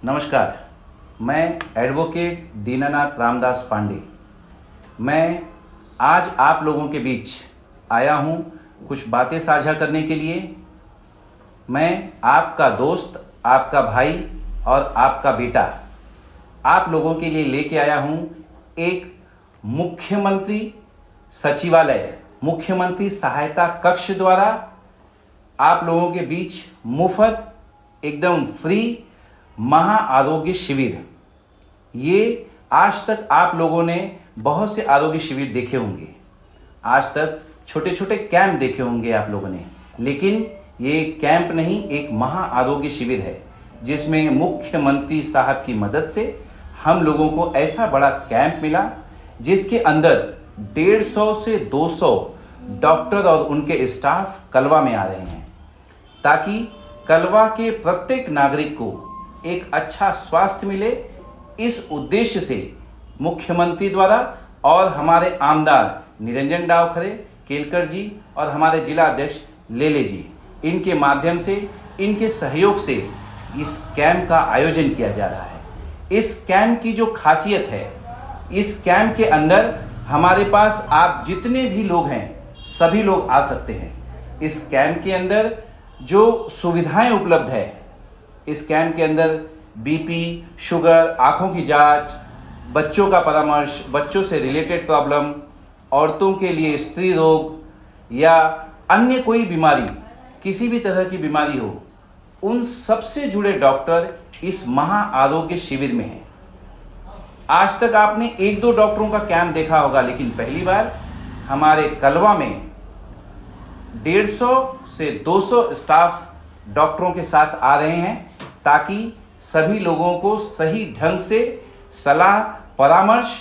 नमस्कार, मैं एडवोकेट दीनानाथ रामदास पांडे। मैं आज आप लोगों के बीच आया हूं कुछ बातें साझा करने के लिए। मैं आपका दोस्त, आपका भाई और आपका बेटा आप लोगों के लिए लेके आया हूं एक मुख्यमंत्री सचिवालय, मुख्यमंत्री सहायता कक्ष द्वारा आप लोगों के बीच मुफ्त, एकदम फ्री महा आरोग्य शिविर। ये आज तक आप लोगों ने बहुत से आरोग्य शिविर देखे होंगे, आज तक छोटे छोटे कैंप देखे होंगे आप लोगों ने, लेकिन ये कैंप नहीं, एक महा आरोग्य शिविर है जिसमें मुख्यमंत्री साहब की मदद से हम लोगों को ऐसा बड़ा कैंप मिला जिसके अंदर 150 से 200 डॉक्टर और उनके स्टाफ कलवा में आ रहे हैं ताकि कलवा के प्रत्येक नागरिक को एक अच्छा स्वास्थ्य मिले। इस उद्देश्य से मुख्यमंत्री द्वारा और हमारे आमदार निरंजन डावखरे केलकर जी और हमारे जिला अध्यक्ष लेले जी, इनके माध्यम से, इनके सहयोग से इस कैंप का आयोजन किया जा रहा है। इस कैंप की जो खासियत है, इस कैंप के अंदर हमारे पास आप जितने भी लोग हैं सभी लोग आ सकते हैं। इस कैंप के अंदर जो सुविधाएं उपलब्ध है, इस कैंप के अंदर बीपी, शुगर, आंखों की जांच, बच्चों का परामर्श, बच्चों से रिलेटेड प्रॉब्लम, औरतों के लिए स्त्री रोग या अन्य कोई बीमारी, किसी भी तरह की बीमारी हो, उन सबसे जुड़े डॉक्टर इस महा आरोग्य शिविर में हैं। आज तक आपने 1-2 डॉक्टरों का कैंप देखा होगा, लेकिन पहली बार हमारे कलवा में 150 से 200 स्टाफ डॉक्टरों के साथ आ रहे हैं ताकि सभी लोगों को सही ढंग से सलाह, परामर्श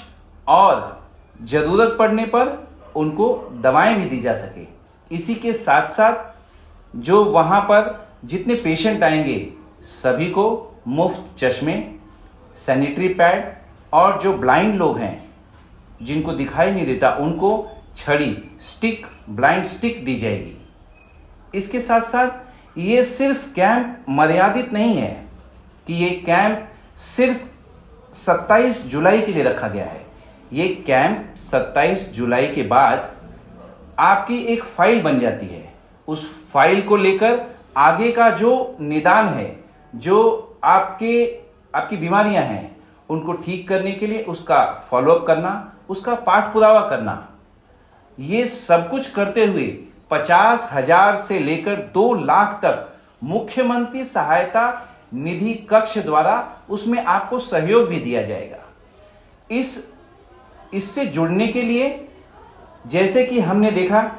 और जरूरत पड़ने पर उनको दवाएं भी दी जा सके। इसी के साथ साथ जो वहां पर जितने पेशेंट आएंगे सभी को मुफ्त चश्मे, सैनिटरी पैड और जो ब्लाइंड लोग हैं जिनको दिखाई नहीं देता उनको छड़ी, स्टिक, ब्लाइंड स्टिक दी जाएगी। इसके साथ साथ ये सिर्फ कैंप मर्यादित नहीं है कि ये कैंप सिर्फ 27 जुलाई के लिए रखा गया है। ये कैंप 27 जुलाई के बाद आपकी एक फाइल बन जाती है। उस फाइल को लेकर आगे का जो निदान है, जो आपकी बीमारियां हैं, उनको ठीक करने के लिए उसका फॉलोअप करना, उसका पाठ पुरावा करना, ये सब कुछ करते हुए 50,000 से लेकर 2 लाख तक मुख्यमंत्री सहायता निधि कक्ष द्वारा उसमें आपको सहयोग भी दिया जाएगा। इससे जुड़ने के लिए जैसे कि हमने देखा,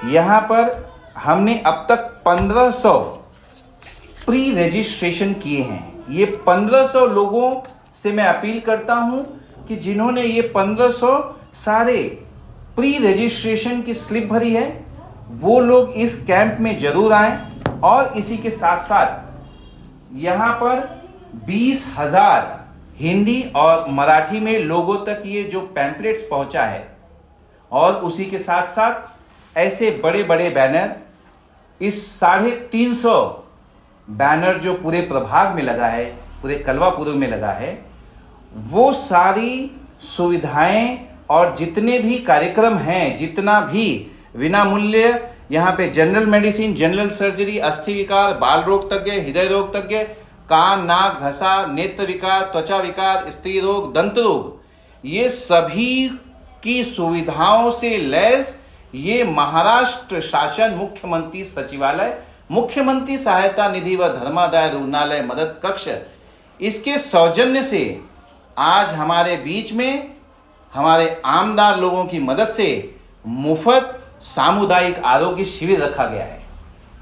यहां पर हमने अब तक 1500 प्री रजिस्ट्रेशन किए हैं। ये 1500 लोगों से मैं अपील करता हूं कि जिन्होंने ये 1500 सारे प्री रजिस्ट्रेशन की स्लिप भरी है वो लोग इस कैंप में जरूर आएं। और इसी के साथ साथ यहां पर 20,000 हिंदी और मराठी में लोगों तक ये जो पैम्पलेट्स पहुंचा है, और उसी के साथ साथ ऐसे बड़े बड़े बैनर, इस 350 बैनर जो पूरे प्रभाग में लगा है, पूरे कलवा पूर्व में लगा है, वो सारी सुविधाएं और जितने भी कार्यक्रम हैं, जितना भी विना मूल्य यहाँ पे जनरल मेडिसिन, जनरल सर्जरी, अस्थि विकार, बाल रोग तज्ञ, हृदय रोग तज्ञ, कान, नाक, घसा, नेत्र विकार, त्वचा विकार, स्त्री रोग, दंत रोग, ये सभी की सुविधाओं से लैस ये महाराष्ट्र शासन मुख्यमंत्री सचिवालय, मुख्यमंत्री सहायता निधि व धर्मादाय रुग्णालय मदद कक्ष, इसके सौजन्य से आज हमारे बीच में हमारे आमदार लोगों की मदद से मुफ्त सामुदायिक आरोग्य शिविर रखा गया है।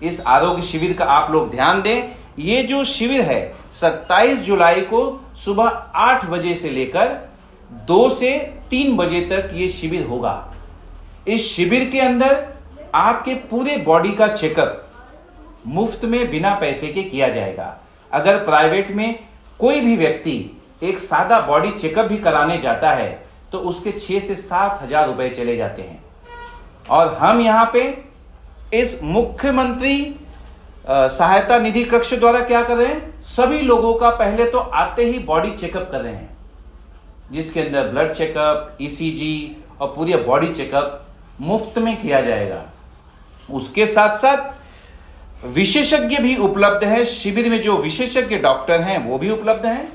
इस आरोग्य शिविर का आप लोग ध्यान दें। ये जो शिविर है 27 जुलाई को सुबह 8 बजे से लेकर 2 से 3 बजे तक ये शिविर होगा। इस शिविर के अंदर आपके पूरे बॉडी का चेकअप मुफ्त में बिना पैसे के किया जाएगा। अगर प्राइवेट में कोई भी व्यक्ति एक सादा बॉडी चेकअप भी कराने जाता है तो उसके 6 से 7 हजार रुपए चले जाते हैं। और हम यहाँ पे इस मुख्यमंत्री सहायता निधि कक्ष द्वारा क्या कर रहे हैं, सभी लोगों का पहले तो आते ही बॉडी चेकअप कर रहे हैं, जिसके अंदर ब्लड चेकअप, ईसीजी और पूरी बॉडी चेकअप मुफ्त में किया जाएगा। उसके साथ साथ विशेषज्ञ भी उपलब्ध है। शिविर में जो विशेषज्ञ डॉक्टर हैं वो भी उपलब्ध हैं।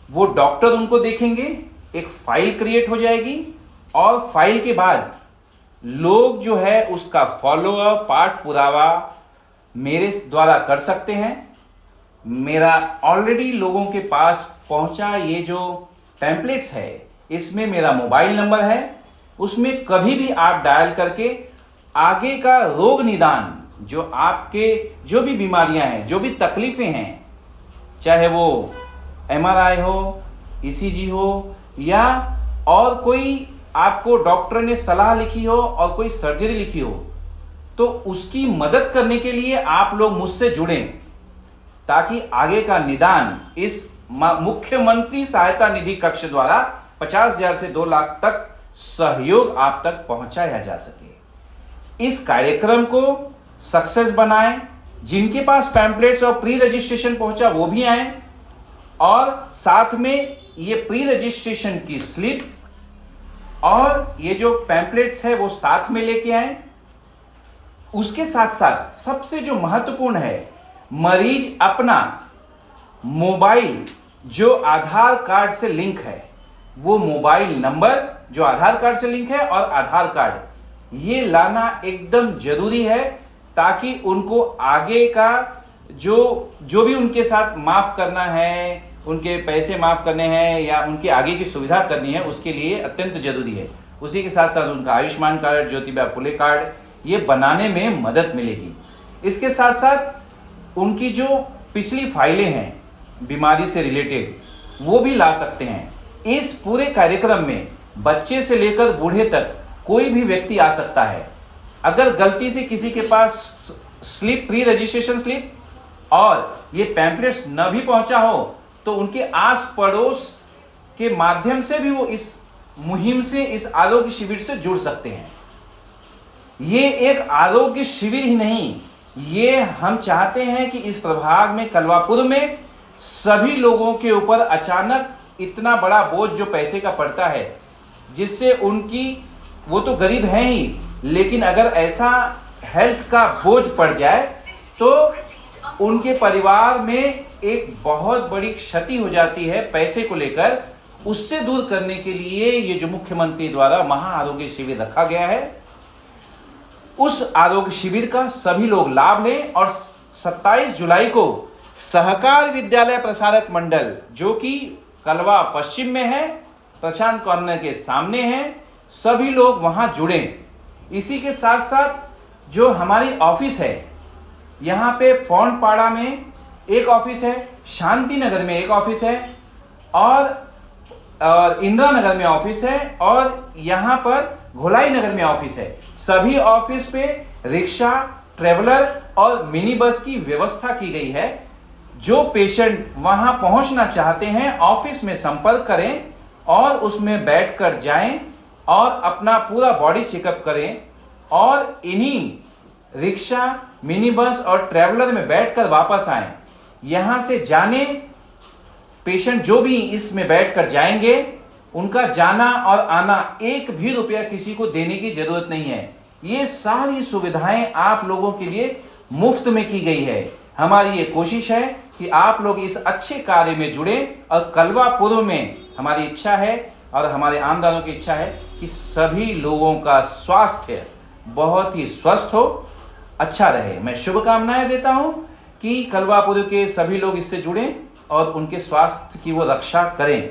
वो डॉक्टर उनको देखेंगे, एक फाइल क्रिएट हो जाएगी और फाइल के बाद लोग जो है उसका फॉलोअप, पाठ पुरावा मेरे द्वारा कर सकते हैं। मेरा ऑलरेडी लोगों के पास पहुंचा ये जो टेम्पलेट्स है, इसमें मेरा मोबाइल नंबर है, उसमें कभी भी आप डायल करके आगे का रोग निदान, जो आपके जो भी बीमारियां हैं, जो भी तकलीफें हैं, चाहे वो एमआरआई हो, ईसीजी हो या और कोई आपको डॉक्टर ने सलाह लिखी हो और कोई सर्जरी लिखी हो, तो उसकी मदद करने के लिए आप लोग मुझसे जुड़ें, ताकि आगे का निदान इस मुख्यमंत्री सहायता निधि कक्ष द्वारा 50,000 से 2 लाख तक सहयोग आप तक पहुंचाया जा सके। इस कार्यक्रम को सक्सेस बनाएं। जिनके पास पैम्पलेट्स और प्री रजिस्ट्रेशन पहुंचा वो भी आए, और साथ में ये प्री रजिस्ट्रेशन की स्लिप और ये जो पैम्पलेट्स है वो साथ में लेके आए। उसके साथ साथ सबसे जो महत्वपूर्ण है, मरीज अपना मोबाइल जो आधार कार्ड से लिंक है, वो मोबाइल नंबर जो आधार कार्ड से लिंक है और आधार कार्ड ये लाना एकदम जरूरी है, ताकि उनको आगे का जो भी उनके साथ माफ करना है, उनके पैसे माफ करने हैं या उनकी आगे की सुविधा करनी है, उसके लिए अत्यंत जरूरी है। उसी के साथ साथ उनका आयुष्मान कार्ड, ज्योतिबा फुले कार्ड ये बनाने में मदद मिलेगी। इसके साथ साथ उनकी जो पिछली फाइलें हैं बीमारी से रिलेटेड, वो भी ला सकते हैं। इस पूरे कार्यक्रम में बच्चे से लेकर बूढ़े तक कोई भी व्यक्ति आ सकता है। अगर गलती से किसी के पास स्लिप, प्री रजिस्ट्रेशन स्लिप और ये पैम्पलेट्स न भी पहुंचा हो, तो उनके आस पड़ोस के माध्यम से भी वो इस मुहिम से, इस आरोग्य शिविर से जुड़ सकते हैं। ये एक आरोग्य शिविर ही नहीं, ये हम चाहते हैं कि इस प्रभाग में, कलवापुर में सभी लोगों के ऊपर अचानक इतना बड़ा बोझ जो पैसे का पड़ता है, जिससे उनकी, वो तो गरीब हैं ही, लेकिन अगर ऐसा हेल्थ का बोझ पड़ जाए तो उनके परिवार में एक बहुत बड़ी क्षति हो जाती है पैसे को लेकर। उससे दूर करने के लिए ये जो मुख्यमंत्री द्वारा महा आरोग्य शिविर रखा गया है, उस आरोग्य शिविर का सभी लोग लाभ लें। और 27 जुलाई को सहकार विद्यालय प्रसारक मंडल, जो कि कलवा पश्चिम में है, प्रशांत कॉर्नर के सामने है, सभी लोग वहां जुड़ें। इसी के साथ साथ जो हमारी ऑफिस है, यहाँ पे पौंडपाड़ा में एक ऑफिस है, शांति नगर में एक ऑफिस है और इंदिरा नगर में ऑफिस है, और यहाँ पर घोलाई नगर में ऑफिस है। सभी ऑफिस पे रिक्शा, ट्रेवलर और मिनी बस की व्यवस्था की गई है। जो पेशेंट वहां पहुंचना चाहते हैं, ऑफिस में संपर्क करें और उसमें बैठकर जाएं और अपना पूरा बॉडी चेकअप करें, और इन्हीं रिक्शा, मिनी बस और ट्रैवलर में बैठकर वापस आएं। यहां से जाने पेशेंट जो भी इसमें बैठकर जाएंगे, उनका जाना और आना एक भी रुपया किसी को देने की जरूरत नहीं है। ये सारी सुविधाएं आप लोगों के लिए मुफ्त में की गई है। हमारी ये कोशिश है कि आप लोग इस अच्छे कार्य में जुड़े, और कलवा पूर्व में हमारी इच्छा है और हमारे आमदारों की इच्छा है कि सभी लोगों का स्वास्थ्य बहुत ही स्वस्थ हो, अच्छा रहे। मैं शुभकामनाएं देता हूं कि कलवापुर के सभी लोग इससे जुड़ें और उनके स्वास्थ्य की वो रक्षा करें।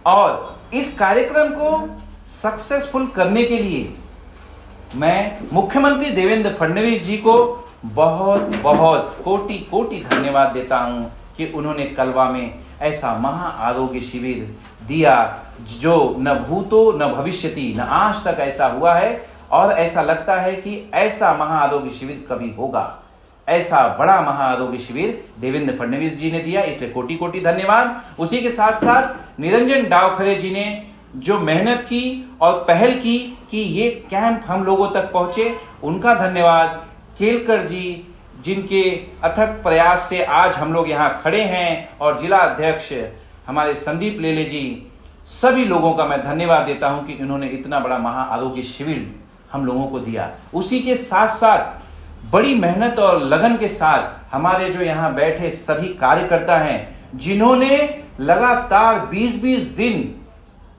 और इस कार्यक्रम को सक्सेसफुल करने के लिए मैं मुख्यमंत्री देवेंद्र फडणवीस जी को बहुत बहुत कोटि कोटि धन्यवाद देता हूं कि उन्होंने कलवा में ऐसा महा आरोग्य शिविर दिया, जो न भूतो न भविष्यति, न आज तक ऐसा हुआ है, और ऐसा लगता है कि ऐसा महा आरोग्य शिविर कभी होगा। ऐसा बड़ा महा आरोग्य शिविर देवेंद्र फडणवीस जी ने दिया, इसलिए कोटि कोटि धन्यवाद। उसी के साथ साथ निरंजन डावखरे जी ने जो मेहनत की और पहल की कि ये कैंप हम लोगों तक पहुंचे, उनका धन्यवाद। केलकर जी, जिनके अथक प्रयास से आज हम लोग यहाँ खड़े हैं, और जिला अध्यक्ष हमारे संदीप लेले जी, सभी लोगों का मैं धन्यवाद देता हूं कि इन्होंने इतना बड़ा महा आरोग्य शिविर हम लोगों को दिया। उसी के साथ साथ बड़ी मेहनत और लगन के साथ हमारे जो यहाँ बैठे सभी कार्यकर्ता हैं, जिन्होंने लगातार 20-20 दिन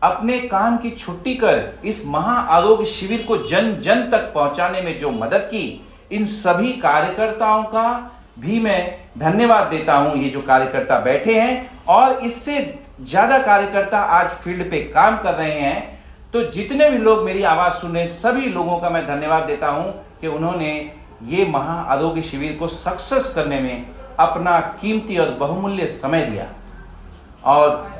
अपने काम की छुट्टी कर इस महा आरोग्य शिविर को जन जन तक पहुंचाने में जो मदद की, इन सभी कार्यकर्ताओं का भी मैं धन्यवाद देता हूं। ये जो कार्यकर्ता बैठे हैं और इससे ज्यादा कार्यकर्ता आज फील्ड पे काम कर रहे हैं, तो जितने भी लोग मेरी आवाज सुन रहे हैं, सभी लोगों का मैं धन्यवाद देता हूं कि उन्होंने ये महा आरोग्य शिविर को सक्सेस करने में अपना कीमती और बहुमूल्य समय दिया। और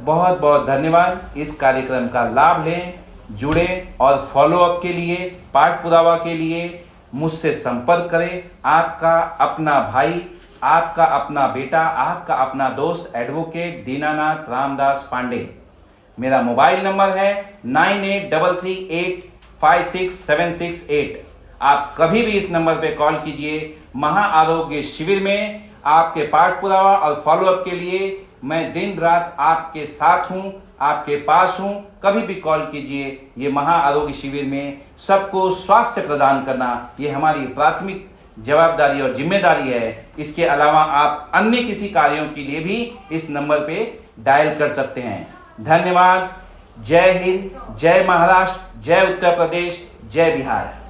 बहुत बहुत धन्यवाद। इस कार्यक्रम का लाभ लें, जुड़े और फॉलोअप के लिए, पाठ पुरावा के लिए मुझसे संपर्क करें। आपका अपना भाई, आपका अपना बेटा, आपका अपना दोस्त एडवोकेट दीनानाथ रामदास पांडे। मेरा मोबाइल नंबर है 9833856768। आप कभी भी इस नंबर पे कॉल कीजिए। महा आरोग्य शिविर में आपके पाठ पुरावा और फॉलोअप के लिए मैं दिन रात आपके साथ हूं, आपके पास हूं। कभी भी कॉल कीजिए। ये महा आरोग्य शिविर में सबको स्वास्थ्य प्रदान करना, ये हमारी प्राथमिक जवाबदारी और जिम्मेदारी है। इसके अलावा आप अन्य किसी कार्यों के लिए भी इस नंबर पे डायल कर सकते हैं। धन्यवाद। जय हिंद, जय महाराष्ट्र, जय उत्तर प्रदेश, जय बिहार।